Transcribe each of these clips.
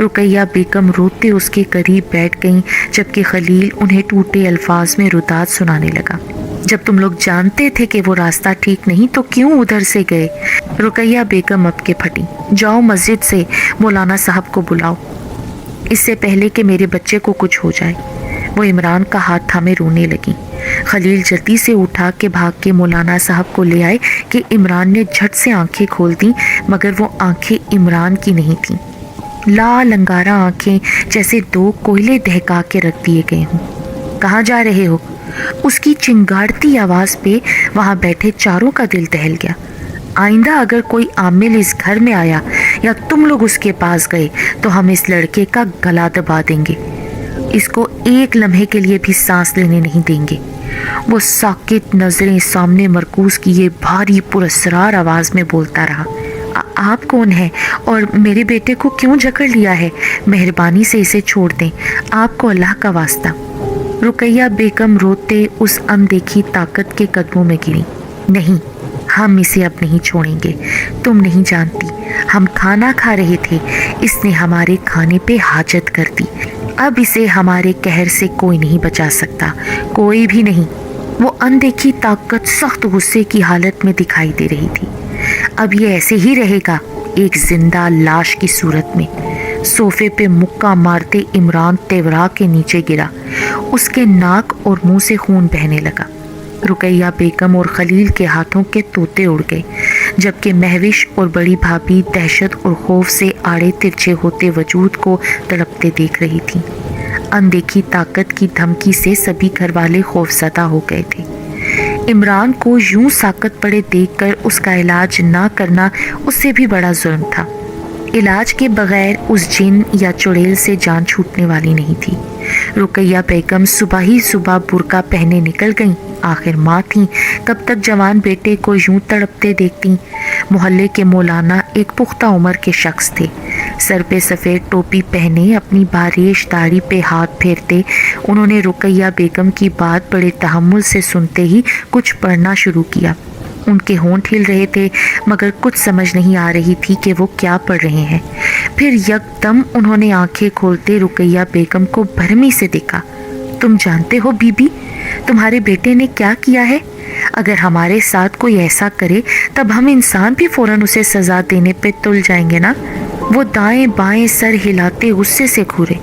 رقیہ بیگم روتے اس کے قریب بیٹھ گئیں جبکہ خلیل انہیں ٹوٹے الفاظ میں رداد سنانے لگا۔ جب تم لوگ جانتے تھے کہ وہ راستہ ٹھیک نہیں تو کیوں ادھر سے گئے؟ رقیہ بیگم اب کے پھٹی۔ جاؤ مسجد سے مولانا صاحب کو بلاؤ، اس سے پہلے کہ میرے بچے کو کچھ ہو جائے۔ وہ عمران کا ہاتھ تھامے رونے لگی۔ خلیل جلدی سے اٹھا کے بھاگ کے مولانا صاحب کو لے آئے کہ عمران نے جھٹ سے آنکھیں کھول دیں، مگر وہ آنکھیں عمران کی نہیں تھیں۔ لال انگارہ آنکھیں جیسے دو کوئلے دہکا کے رکھ دیے گئے ہوں۔ کہاں جا رہے ہو؟ اس کی چنگاڑتی آواز پہ وہاں بیٹھے چاروں کا دل دہل گیا۔ آئندہ اگر کوئی عامل اس گھر میں آیا یا تم لوگ اس کے پاس گئے تو ہم اس لڑکے کا گلا دبا دیں گے، اس کو ایک لمحے کے لیے بھی سانس لینے نہیں دیں گے۔ وہ ساکت نظریں سامنے مرکوز کیے بھاری پراسرار آواز میں بولتا رہا۔ آپ کون ہیں اور میرے بیٹے کو کیوں جکڑ لیا ہے؟ مہربانی سے اسے چھوڑ دیں، آپ کو اللہ کا واسطہ۔ رقیہ بیگم روتے اس اندیکھی طاقت کے قدموں میں گری۔ نہیں، ہم اسے اب نہیں چھوڑیں گے۔ تم نہیں جانتی، ہم کھانا کھا رہے تھے، اس نے ہمارے کھانے پہ حاجت کر دی۔ اب اسے ہمارے قہر سے کوئی نہیں بچا سکتا، کوئی بھی نہیں۔ وہ اندیکھی طاقت سخت غصے کی حالت میں دکھائی دے رہی تھی۔ اب یہ ایسے ہی رہے گا، ایک زندہ لاش کی صورت میں۔ صوفے پہ مکہ مارتے عمران تیورا کے نیچے گرا، اس کے ناک اور منہ سے خون بہنے لگا۔ رقیہ بیگم اور خلیل کے ہاتھوں کے طوطے اڑ گئے، جبکہ مہوش اور بڑی بھابھی دہشت اور خوف سے آڑے ترچھے ہوتے وجود کو تڑپتے دیکھ رہی تھی۔ اندیکھی طاقت کی دھمکی سے سبھی گھر والے خوف زدہ ہو گئے تھے۔ عمران کو یوں ساکت پڑے دیکھ کر اس کا علاج نہ کرنا اس سے بھی بڑا ظلم تھا۔ علاج کے بغیر اس جن یا چڑیل سے جان چھوٹنے والی نہیں تھی۔ رقیہ بیگم صبح ہی صبح برقع پہنے نکل گئیں۔ آخر ماں تھیں، کب تک جوان بیٹے کو یوں تڑپتے دیکھتی؟ محلے کے مولانا ایک پختہ عمر کے شخص تھے۔ سر پہ سفید ٹوپی پہنے اپنی باریش داڑھی پہ ہاتھ پھیرتے انہوں نے رقیہ بیگم کی بات بڑے تحمل سے سنتے ہی کچھ پڑھنا شروع کیا۔ ان کے ہونٹ ہل رہے تھے مگر کچھ سمجھ نہیں آ رہی تھی کہ وہ کیا پڑھ رہے ہیں۔ پھر یکدم انہوں نے آنکھیں کھولتے رقیہ بیگم کو بھرمی سے دیکھا۔ تم جانتے ہو بی بی، تمہارے بیٹے نے کیا کیا ہے؟ اگر ہمارے ساتھ کوئی ایسا کرے تب ہم انسان بھی فوراً اسے سزا دینے پہ تل جائیں گے نا۔ وہ دائیں بائیں سر ہلاتے غصے سے گھورے۔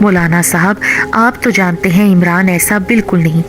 مولانا صاحب، آپ تو جانتے ہیں عمران ایسا بالکل نہیں۔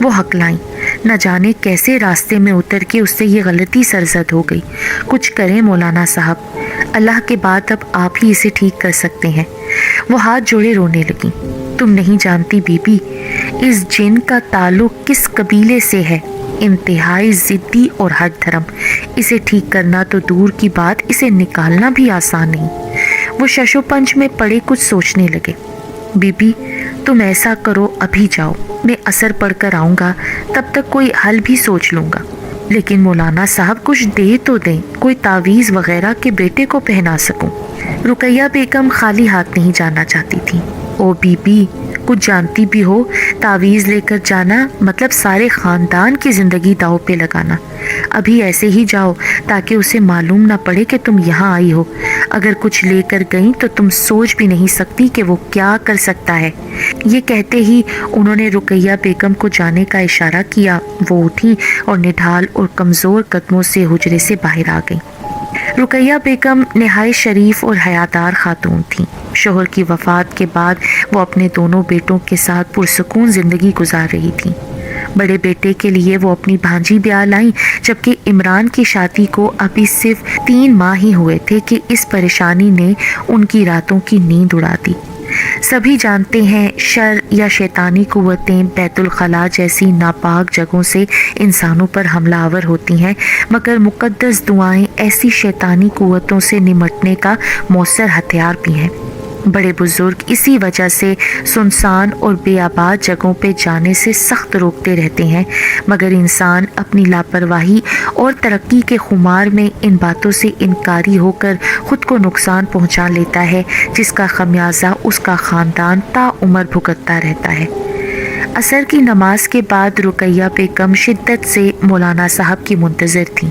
وہ ہکلائیں۔ نہ جانے کیسے راستے میں اتر کے اس سے یہ غلطی سرزد ہو گئی۔ کچھ کریں مولانا صاحب، اللہ کے بعد اب آپ ہی اسے ٹھیک کر سکتے ہیں۔ وہ ہاتھ جوڑے رونے لگی۔ تم نہیں جانتی بی بی، اس جن کا تعلق کس قبیلے سے ہے، انتہائی ضدی اور ہٹ دھرم۔ اسے ٹھیک کرنا تو دور کی بات، اسے نکالنا بھی آسان نہیں۔ وہ ششو پنچ میں پڑے کچھ سوچنے لگے۔ بی بی، تم ایسا کرو، ابھی جاؤ، میں اثر پڑھ کر آؤں گا، تب تک کوئی حل بھی سوچ لوں گا۔ لیکن مولانا صاحب کچھ دے تو دیں، کوئی تعویذ وغیرہ کے بیٹے کو پہنا سکوں۔ رقیہ بیگم خالی ہاتھ نہیں جانا چاہتی تھی۔ او بی بی، کچھ جانتی بھی ہو، تعویذ لے کر جانا مطلب سارے خاندان کی زندگی داؤ پہ لگانا۔ ابھی ایسے ہی جاؤ تاکہ اسے معلوم نہ پڑے کہ تم یہاں آئی ہو۔ اگر کچھ لے کر گئیں تو تم سوچ بھی نہیں سکتی کہ وہ کیا کر سکتا ہے۔ یہ کہتے ہی انہوں نے رقیہ بیگم کو جانے کا اشارہ کیا۔ وہ اٹھی اور نڈھال اور کمزور قدموں سے حجرے سے باہر آ گئیں۔ رقیہ بیگم نہایت شریف اور حیادار خاتون تھیں۔ شوہر کی وفات کے بعد وہ اپنے دونوں بیٹوں کے ساتھ پرسکون زندگی گزار رہی تھیں۔ بڑے بیٹے کے لیے وہ اپنی بھانجی بیاہ لائیں، جبکہ عمران کی شادی کو ابھی صرف 3 ماہ ہی ہوئے تھے کہ اس پریشانی نے ان کی راتوں کی نیند اڑا دی۔ سبھی جانتے ہیں شر یا شیطانی قوتیں بیت الخلاء جیسی ناپاک جگہوں سے انسانوں پر حملہ آور ہوتی ہیں، مگر مقدس دعائیں ایسی شیطانی قوتوں سے نمٹنے کا مؤثر ہتھیار بھی ہیں۔ بڑے بزرگ اسی وجہ سے سنسان اور بے آباد جگہوں پہ جانے سے سخت روکتے رہتے ہیں، مگر انسان اپنی لاپرواہی اور ترقی کے خمار میں ان باتوں سے انکاری ہو کر خود کو نقصان پہنچا لیتا ہے، جس کا خمیازہ اس کا خاندان تا عمر بھگتتا رہتا ہے۔ عصر کی نماز کے بعد رقیہ بیگم شدت سے مولانا صاحب کی منتظر تھیں۔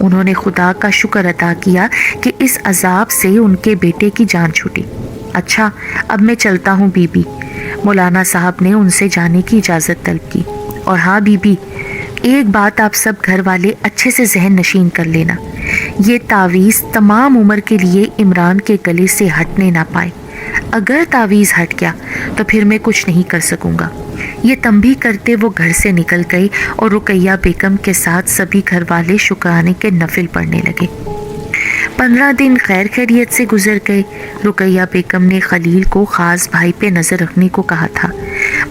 انہوں نے خدا کا شکر ادا کیا کہ اس عذاب سے ان کے بیٹے کی جان چھوٹی۔ اچھا اب میں چلتا ہوں بی بی۔ مولانا صاحب نے ان سے جانے کی اجازت طلب کی۔ اور ہاں بی بی، ایک بات آپ سب گھر والے اچھے سے ذہن نشین کر لینا، یہ تعویذ تمام عمر کے لیے عمران کے گلے سے ہٹنے نہ پائے۔ اگر تعویذ ہٹ گیا تو پھر میں کچھ نہیں کر سکوں گا۔ یہ تنبیہ کرتے وہ گھر سے نکل گئی اور رقیہ بیگم کے ساتھ سبھی گھر والے شکرانے کے نفل پڑھنے لگے۔ 15 دن خیر خیریت سے گزر گئے۔ رقیہ بیگم نے خلیل کو خاص بھائی پہ نظر رکھنے کو کہا تھا۔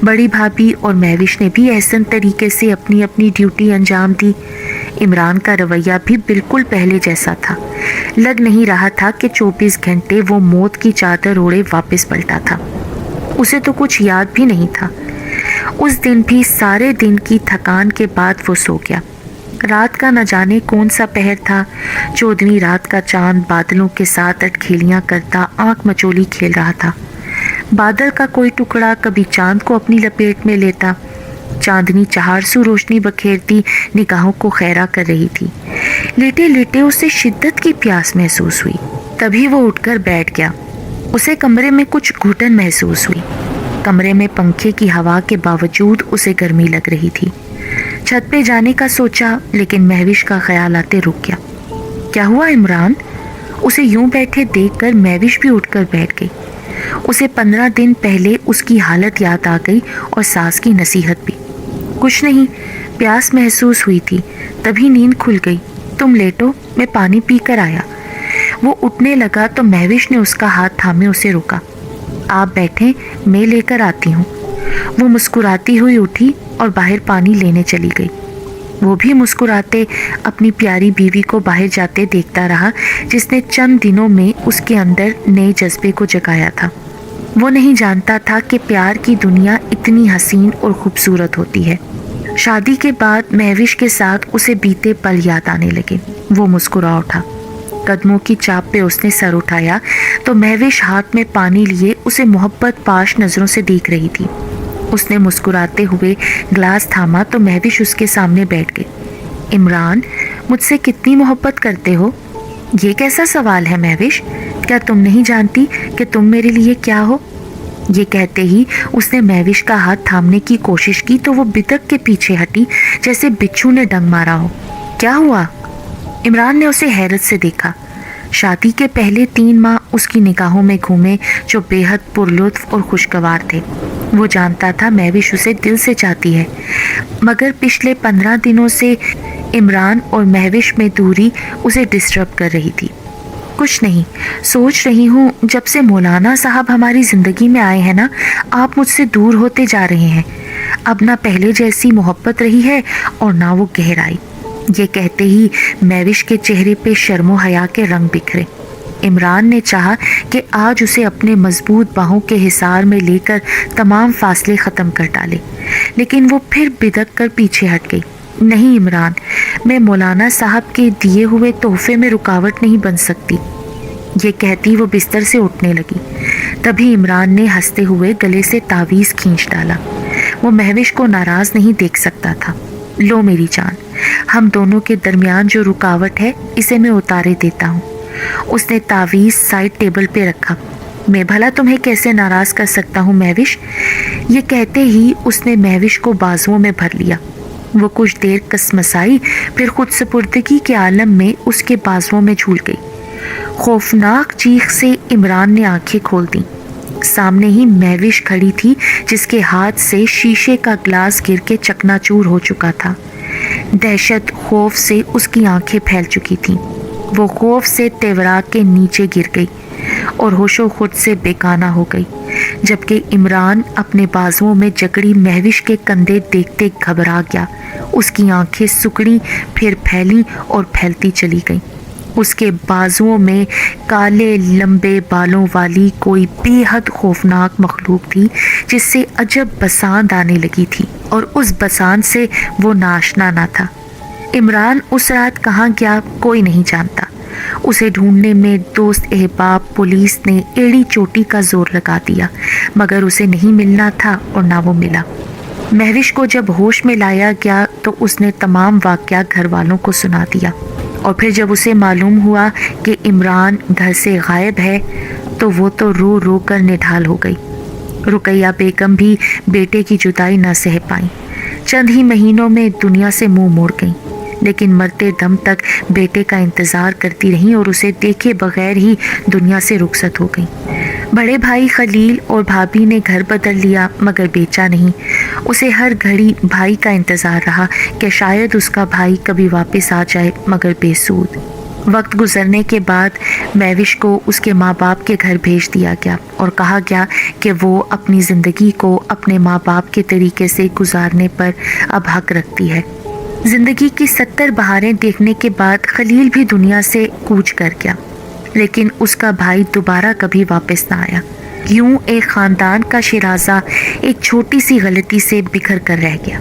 بڑی بھابھی اور مہوش نے بھی احسن طریقے سے اپنی اپنی ڈیوٹی انجام دی۔ عمران کا رویہ بھی بالکل پہلے جیسا تھا۔ لگ نہیں رہا تھا کہ 24 گھنٹے وہ موت کی چادر اوڑھے واپس پلٹا تھا۔ اسے تو کچھ یاد بھی نہیں تھا۔ اس دن بھی سارے دن کی تھکان کے بعد وہ سو گیا۔ رات کا نہ جانے کون سا پہر تھا۔ 14ویں رات کا چاند بادلوں کے ساتھ اٹکھیلیاں کرتا آنکھ مچولی کھیل رہا تھا۔ بادل کا کوئی ٹکڑا کبھی چاند کو اپنی لپیٹ میں لیتا۔ چاندنی چہارسو روشنی بکھیرتی نگاہوں کو خیرہ کر رہی تھی۔ لیٹے لیٹے اسے شدت کی پیاس محسوس ہوئی۔ تبھی وہ اٹھ کر بیٹھ گیا۔ اسے کمرے میں کچھ گھٹن محسوس ہوئی۔ کمرے میں پنکھے کی ہوا کے باوجود اسے گرمی لگ رہی تھی۔ چھت پہ جانے کا سوچا لیکن مہوش کا خیال آتے رک گیا۔ کیا ہوا عمران؟ اسے یوں بیٹھے دیکھ کر مہوش بھی اٹھ کر بیٹھ گئی۔ اسے 15 دن پہلے اس کی حالت یاد آ گئی اور ساس کی نصیحت بھی۔ کچھ نہیں، پیاس محسوس ہوئی تھی، تبھی نیند کھل گئی۔ تم لیٹو، میں پانی پی کر آیا۔ وہ اٹھنے لگا تو مہوش نے اس کا ہاتھ تھامے اسے روکا۔ آپ بیٹھیں، میں لے کر آتی ہوں۔ وہ مسکراتی ہوئی اٹھی اور باہر پانی لینے چلی گئی۔ وہ بھی مسکراتے اپنی پیاری بیوی کو باہر جاتے دیکھتا رہا، جس نے چند دنوں میں اس کے اندر نئے جذبے کو جگایا تھا۔ وہ نہیں جانتا تھا کہ پیار کی دنیا اتنی حسین اور خوبصورت ہوتی ہے۔ شادی کے بعد مہوش کے ساتھ اسے بیتے پل یاد آنے لگے۔ وہ مسکرا اٹھا۔ قدموں کی چاپ پہ اس نے سر اٹھایا تو مہوش ہاتھ میں پانی لیے اسے محبت پاش نظروں سے دیکھ رہی تھی۔ اس نے مسکراتے ہوئے گلاس تھاما تو مہوش اس کے سامنے بیٹھ گئی۔ عمران، مجھ سے کتنی محبت کرتے ہو؟ یہ کیسا سوال ہے مہوش؟ کیا تم نہیں جانتی کہ تم میرے لیے کیا ہو؟ یہ کہتے ہی اس نے مہوش کا ہاتھ تھامنے کی کوشش کی تو وہ بدک کے پیچھے ہٹی جیسے بچھو نے ڈنگ مارا ہو۔ کیا ہوا؟ عمران نے اسے حیرت سے دیکھا۔ شادی کے پہلے 3 ماہ اس کی نگاہوں میں گھومے جو بے حد پرلطف اور خوشگوار تھے۔ وہ جانتا تھا مہوش اسے دل سے چاہتی ہے، مگر پچھلے 15 دنوں سے عمران اور مہوش میں دوری اسے ڈسٹرب کر رہی تھی۔ کچھ نہیں، سوچ رہی ہوں جب سے مولانا صاحب ہماری زندگی میں آئے ہیں نا، آپ مجھ سے دور ہوتے جا رہے ہیں۔ اب نہ پہلے جیسی محبت رہی ہے اور نہ وہ گہرائی۔ یہ کہتے ہی مہوش کے چہرے پہ شرم و حیا کے رنگ بکھرے۔ عمران نے چاہا کہ آج اسے اپنے مضبوط باہوں کے حصار میں لے کر تمام فاصلے ختم کر ڈالے، لیکن وہ پھر بدک کر پیچھے ہٹ گئی۔ نہیں عمران، میں مولانا صاحب کے دیے ہوئے تحفے میں رکاوٹ نہیں بن سکتی۔ یہ کہتی وہ بستر سے اٹھنے لگی۔ تبھی عمران نے ہنستے ہوئے گلے سے تعویذ کھینچ ڈالا۔ وہ مہوش کو ناراض نہیں دیکھ سکتا تھا۔ لو میری جان، ہم دونوں کے درمیان جو رکاوٹ ہے اسے میں اتارے دیتا ہوں۔ اس نے تعویذ سائڈ ٹیبل پہ رکھا۔ میں بھلا تمہیں کیسے ناراض کر سکتا ہوں مہوش؟ یہ کہتے ہی اس نے مہوش کو بازوؤں میں بھر لیا۔ وہ کچھ دیر کسمسائی، پھر خود سپردگی کے عالم میں اس کے بازوؤں میں جھول گئی۔ خوفناک چیخ سے عمران نے آنکھیں کھول دیں۔ سامنے ہی مہوش کھڑی تھی جس کے ہاتھ سے شیشے کا گلاس گر کے چکنا چور ہو چکا تھا۔ دہشت خوف سے اس کی آنکھیں پھیل چکی تھیں۔ وہ خوف سے تیورا کے نیچے گر گئی اور ہوش و خود سے بیگانہ ہو گئی، جبکہ عمران اپنے بازوؤں میں جکڑی مہوش کے کندھے دیکھتے گھبرا گیا۔ اس کی آنکھیں سکڑی، پھر پھیلی اور پھیلتی چلی گئیں۔ اس کے بازوؤں میں کالے لمبے بالوں والی کوئی بے حد خوفناک مخلوق تھی جس سے عجب بساند آنے لگی تھی، اور اس بساند سے وہ ناشنا نہ تھا۔ عمران اس رات کہاں گیا کوئی نہیں جانتا۔ اسے ڈھونڈنے میں دوست احباب پولیس نے ایڑی چوٹی کا زور لگا دیا، مگر اسے نہیں ملنا تھا اور نہ وہ ملا۔ مہوش کو جب ہوش میں لایا گیا تو اس نے تمام واقعہ گھر والوں کو سنا دیا اور پھر جب اسے معلوم ہوا کہ عمران گھر سے غائب ہے تو وہ تو رو رو کر نڈھال ہو گئی۔ رقیہ بیگم بھی بیٹے کی جدائی نہ سہ پائیں، چند ہی مہینوں میں دنیا سے منہ موڑ گئیں، لیکن مرتے دم تک بیٹے کا انتظار کرتی رہیں اور اسے دیکھے بغیر ہی دنیا سے رخصت ہو گئیں۔ بڑے بھائی خلیل اور بھابھی نے گھر بدل لیا مگر بیچا نہیں۔ اسے ہر گھڑی بھائی کا انتظار رہا کہ شاید اس کا بھائی کبھی واپس آ جائے، مگر بے سود۔ وقت گزرنے کے بعد مہوش کو اس کے ماں باپ کے گھر بھیج دیا گیا اور کہا گیا کہ وہ اپنی زندگی کو اپنے ماں باپ کے طریقے سے گزارنے پر اب حق رکھتی ہے۔ زندگی کی 70 بہاریں دیکھنے کے بعد خلیل بھی دنیا سے کوچ کر گیا، لیکن اس کا بھائی دوبارہ کبھی واپس نہ آیا۔ یوں ایک خاندان کا شیرازہ ایک چھوٹی سی غلطی سے بکھر کر رہ گیا۔